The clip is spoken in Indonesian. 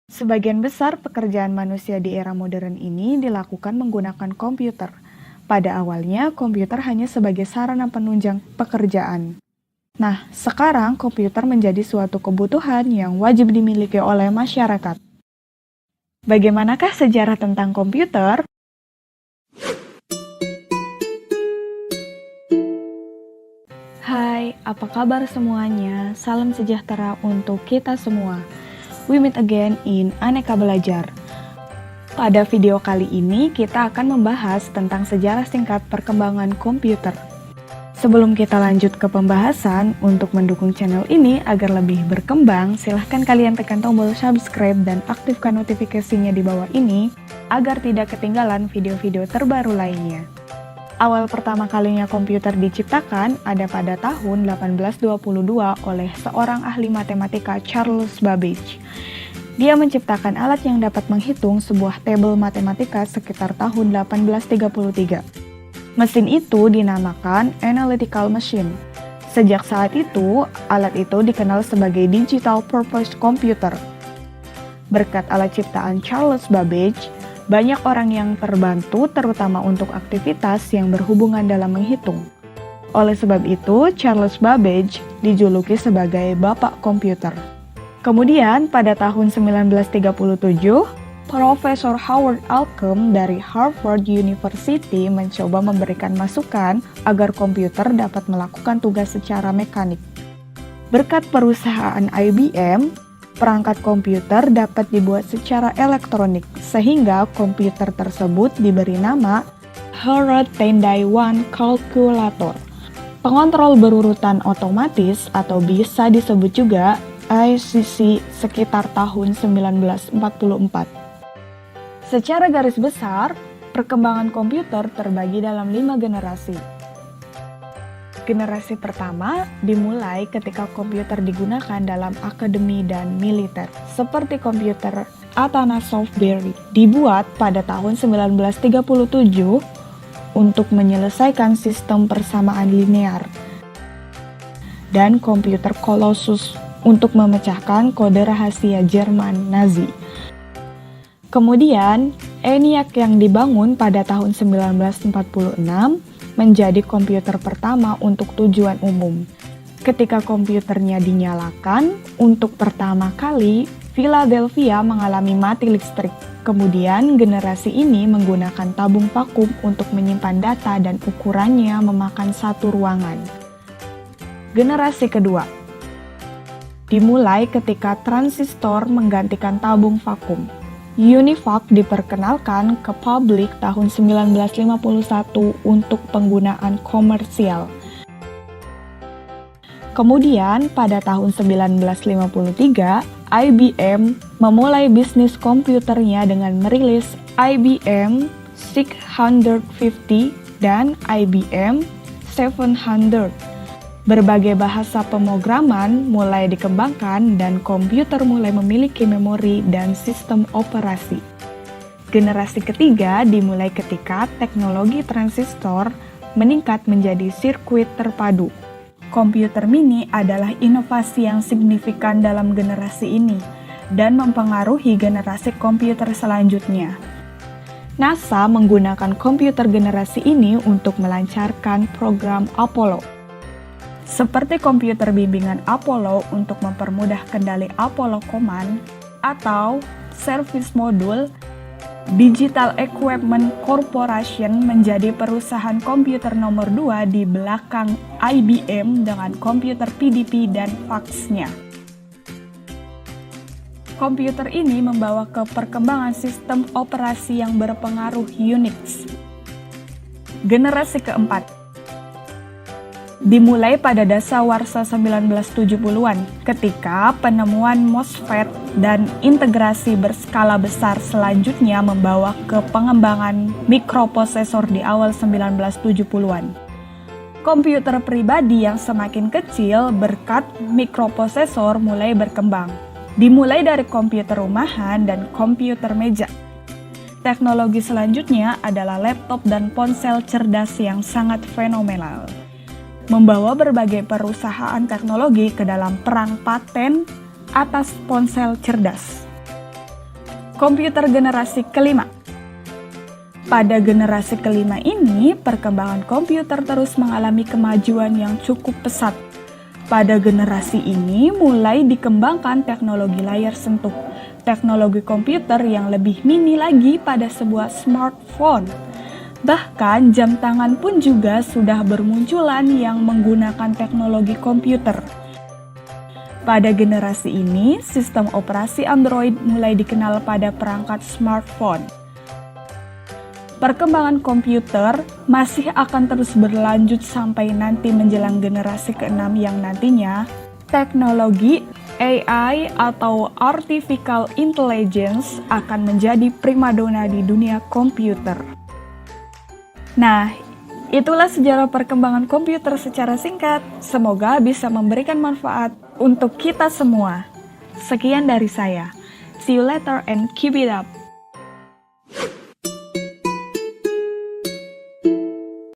Sebagian besar pekerjaan manusia di era modern ini dilakukan menggunakan komputer. Pada awalnya, komputer hanya sebagai sarana penunjang pekerjaan. Nah, sekarang komputer menjadi suatu kebutuhan yang wajib dimiliki oleh masyarakat. Bagaimanakah sejarah tentang komputer? Hai, apa kabar semuanya? Salam sejahtera untuk kita semua. We meet again in Aneka Belajar. Pada video kali ini, kita akan membahas tentang sejarah singkat perkembangan komputer. Sebelum kita lanjut ke pembahasan, untuk mendukung channel ini agar lebih berkembang, silahkan kalian tekan tombol subscribe dan aktifkan notifikasinya di bawah ini, agar tidak ketinggalan video-video terbaru lainnya. Awal pertama kalinya komputer diciptakan ada pada tahun 1822 oleh seorang ahli matematika Charles Babbage. Dia menciptakan alat yang dapat menghitung sebuah tabel matematika sekitar tahun 1833. Mesin itu dinamakan analytical machine. Sejak saat itu, alat itu dikenal sebagai digital purpose computer. Berkat alat ciptaan Charles Babbage, banyak orang yang terbantu terutama untuk aktivitas yang berhubungan dalam menghitung. Oleh sebab itu, Charles Babbage dijuluki sebagai Bapak Komputer. Kemudian, pada tahun 1937, Profesor Howard Alcom dari Harvard University mencoba memberikan masukan agar komputer dapat melakukan tugas secara mekanik. Berkat perusahaan IBM, perangkat komputer dapat dibuat secara elektronik, sehingga komputer tersebut diberi nama Harrod Tendai One Calculator. Pengontrol berurutan otomatis atau bisa disebut juga ICC sekitar tahun 1944. Secara garis besar, perkembangan komputer terbagi dalam 5 generasi. Generasi pertama dimulai ketika komputer digunakan dalam akademi dan militer, seperti komputer Atanasoff Berry, dibuat pada tahun 1937 untuk menyelesaikan sistem persamaan linear, dan komputer Colossus untuk memecahkan kode rahasia Jerman Nazi. Kemudian, ENIAC yang dibangun pada tahun 1946 menjadi komputer pertama untuk tujuan umum. Ketika komputernya dinyalakan, untuk pertama kali, Philadelphia mengalami mati listrik. Kemudian, generasi ini menggunakan tabung vakum untuk menyimpan data dan ukurannya memakan satu ruangan. Generasi kedua dimulai ketika transistor menggantikan tabung vakum. UNIVAC diperkenalkan ke publik tahun 1951 untuk penggunaan komersial. Kemudian pada tahun 1953, IBM memulai bisnis komputernya dengan merilis IBM 650 dan IBM 700. Berbagai bahasa pemrograman mulai dikembangkan dan komputer mulai memiliki memori dan sistem operasi. Generasi ketiga dimulai ketika teknologi transistor meningkat menjadi sirkuit terpadu. Komputer mini adalah inovasi yang signifikan dalam generasi ini dan mempengaruhi generasi komputer selanjutnya. NASA menggunakan komputer generasi ini untuk melancarkan program Apollo. Seperti komputer bimbingan Apollo untuk mempermudah kendali Apollo Command atau Service Module, Digital Equipment Corporation menjadi perusahaan komputer nomor 2 di belakang IBM dengan komputer PDP dan fax-nya. Komputer ini membawa ke perkembangan sistem operasi yang berpengaruh Unix. Generasi keempat dimulai pada dasawarsa 1970-an ketika penemuan MOSFET dan integrasi berskala besar selanjutnya membawa ke pengembangan mikroprosesor di awal 1970-an. Komputer pribadi yang semakin kecil berkat mikroprosesor mulai berkembang, dimulai dari komputer rumahan dan komputer meja. Teknologi selanjutnya adalah laptop dan ponsel cerdas yang sangat fenomenal, membawa berbagai perusahaan teknologi ke dalam perang paten atas ponsel cerdas. komputer generasi kelima. Pada generasi kelima ini, perkembangan komputer terus mengalami kemajuan yang cukup pesat. Pada generasi ini mulai dikembangkan teknologi layar sentuh, teknologi komputer yang lebih mini lagi pada sebuah smartphone. Bahkan jam tangan pun juga sudah bermunculan yang menggunakan teknologi komputer. Pada generasi ini, sistem operasi Android mulai dikenal pada perangkat smartphone. Perkembangan komputer masih akan terus berlanjut sampai nanti menjelang generasi ke-6 yang nantinya teknologi AI atau Artificial Intelligence akan menjadi primadona di dunia komputer. Nah, itulah sejarah perkembangan komputer secara singkat. Semoga bisa memberikan manfaat untuk kita semua. Sekian dari saya. See you later and keep it up.